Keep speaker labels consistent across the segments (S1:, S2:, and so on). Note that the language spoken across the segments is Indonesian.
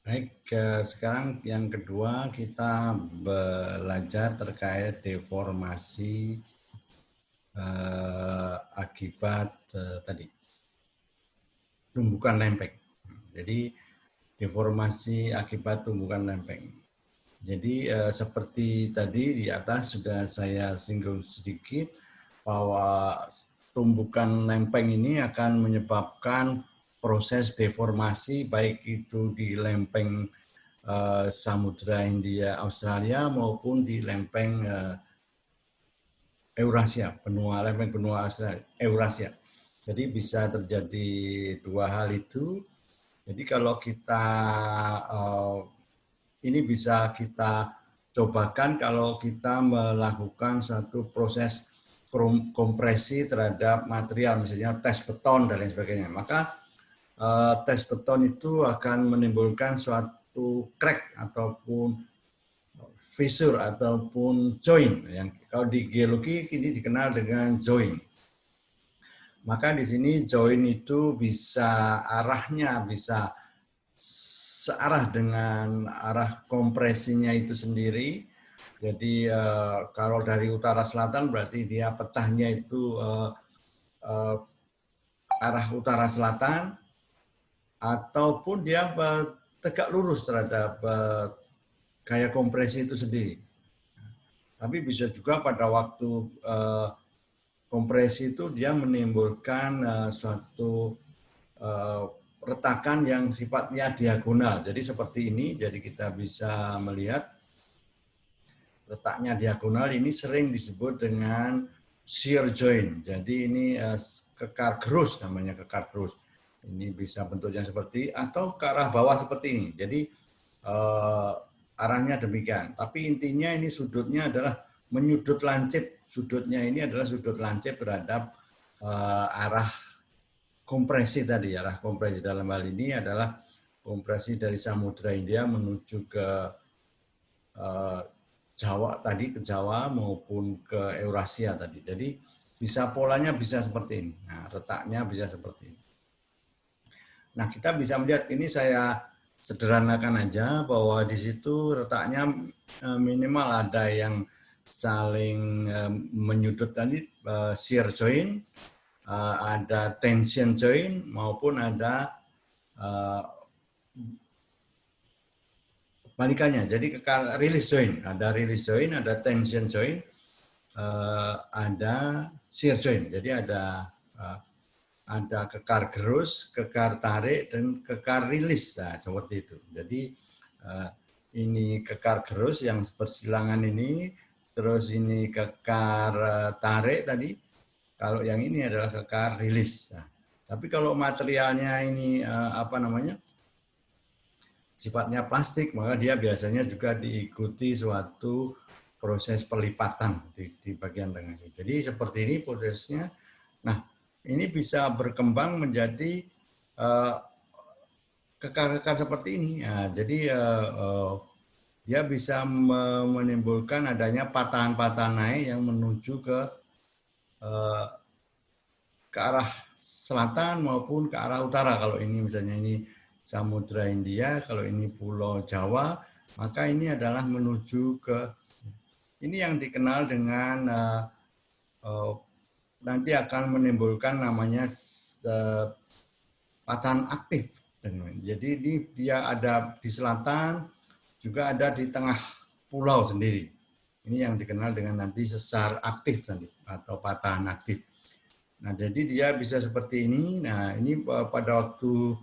S1: Baik, sekarang yang kedua kita belajar terkait deformasi akibat tadi tumbukan lempeng. Jadi deformasi akibat tumbukan lempeng. Jadi seperti tadi di atas sudah saya singgung sedikit bahwa tumbukan lempeng ini akan menyebabkan proses deformasi baik itu di lempeng Samudra Hindia Australia maupun di lempeng Eurasia, lempeng benua Eurasia. Jadi bisa terjadi dua hal itu. Jadi kalau kita ini bisa kita cobakan kalau kita melakukan satu proses kompresi terhadap material, misalnya tes beton dan lain sebagainya. Maka tes beton itu akan menimbulkan suatu crack ataupun fissure ataupun joint yang kalau di geologi ini dikenal dengan joint. Maka di sini joint itu bisa arahnya bisa searah dengan arah kompresinya itu sendiri. Jadi kalau dari utara selatan berarti dia pecahnya itu arah utara selatan, ataupun dia tegak lurus terhadap gaya kompresi itu sendiri. Tapi bisa juga pada waktu kompresi itu dia menimbulkan suatu retakan yang sifatnya diagonal. Jadi seperti ini, jadi kita bisa melihat letaknya diagonal ini sering disebut dengan shear joint. Jadi ini kekar gerus namanya, kekar gerus. Ini bisa bentuknya seperti atau ke arah bawah seperti ini. Jadi arahnya demikian. Tapi intinya ini sudutnya adalah menyudut lancip. Sudutnya ini adalah sudut lancip terhadap arah kompresi tadi. Arah kompresi dalam hal ini adalah kompresi dari Samudra Hindia menuju ke Jawa tadi, ke Jawa maupun ke Eurasia tadi. Jadi bisa polanya bisa seperti ini. Nah, letaknya bisa seperti ini. Nah, kita bisa melihat ini saya sederhanakan aja bahwa di situ letaknya minimal ada yang saling menyudut tadi, shear joint, ada tension joint maupun ada balikannya. Jadi release joint, ada tension joint, ada shear joint. Jadi ada kekar gerus, kekar tarik, dan kekar rilis. Nah, seperti itu. Jadi ini kekar gerus yang bersilangan ini, terus ini kekar tarik tadi. Kalau yang ini adalah kekar rilis. Nah, tapi kalau materialnya ini sifatnya plastik, maka dia biasanya juga diikuti suatu proses pelipatan di bagian tengah. Jadi seperti ini prosesnya. Nah, ini bisa berkembang menjadi kekar-kekar seperti ini. Nah, jadi dia bisa menimbulkan adanya patahan-patahan naik yang menuju ke arah selatan maupun ke arah utara. Kalau ini misalnya ini Samudra Hindia, kalau ini Pulau Jawa, maka ini adalah menuju ke ini yang dikenal dengan nanti akan menimbulkan namanya patahan aktif. Jadi ini dia ada di selatan, juga ada di tengah pulau sendiri. Ini yang dikenal dengan nanti sesar aktif nanti atau patahan aktif. Nah, jadi dia bisa seperti ini. Nah, ini pada waktu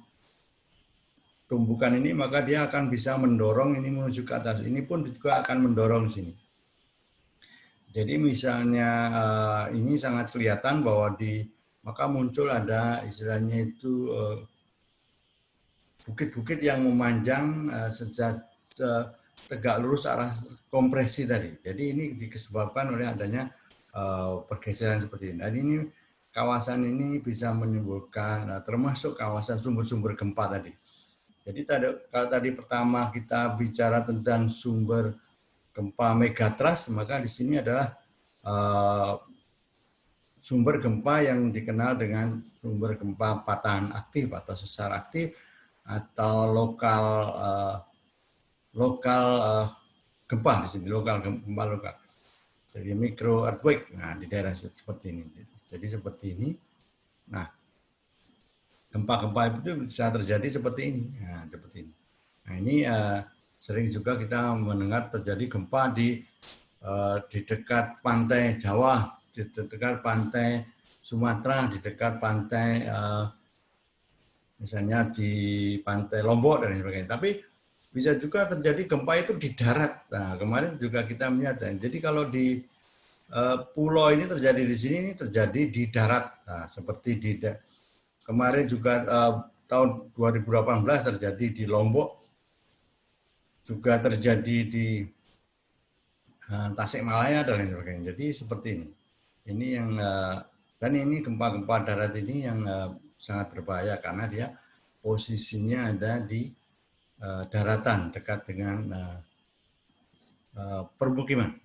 S1: tumbukan ini maka dia akan bisa mendorong ini menuju ke atas. Ini pun juga akan mendorong sini. Jadi misalnya ini sangat kelihatan bahwa maka muncul ada istilahnya itu bukit-bukit yang memanjang sejak tegak lurus arah kompresi tadi. Jadi ini disebabkan oleh adanya pergeseran seperti ini. Dan ini kawasan ini bisa menimbulkan termasuk kawasan sumber-sumber gempa tadi. Jadi kalau tadi pertama kita bicara tentang sumber gempa megatrust, maka di sini adalah sumber gempa yang dikenal dengan sumber gempa patahan aktif atau sesar aktif. atau lokal gempa di sini, gempa lokal. Jadi micro earthquake. Nah, di daerah seperti ini. Jadi seperti ini. Nah, gempa-gempa itu bisa terjadi seperti ini. Nah, seperti ini. Nah, ini sering juga kita mendengar terjadi gempa di dekat pantai Jawa, di dekat pantai Sumatera, di dekat pantai misalnya di pantai Lombok dan sebagainya. Tapi bisa juga terjadi gempa itu di darat. Nah, kemarin juga kita melihat. Jadi kalau di pulau ini terjadi di sini, ini terjadi di darat. Nah, seperti di kemarin juga tahun 2018 terjadi di Lombok, juga terjadi di Tasikmalaya dan lain sebagainya. Jadi seperti ini. Ini yang dan ini gempa-gempa darat ini yang sangat berbahaya karena dia posisinya ada di daratan dekat dengan permukiman.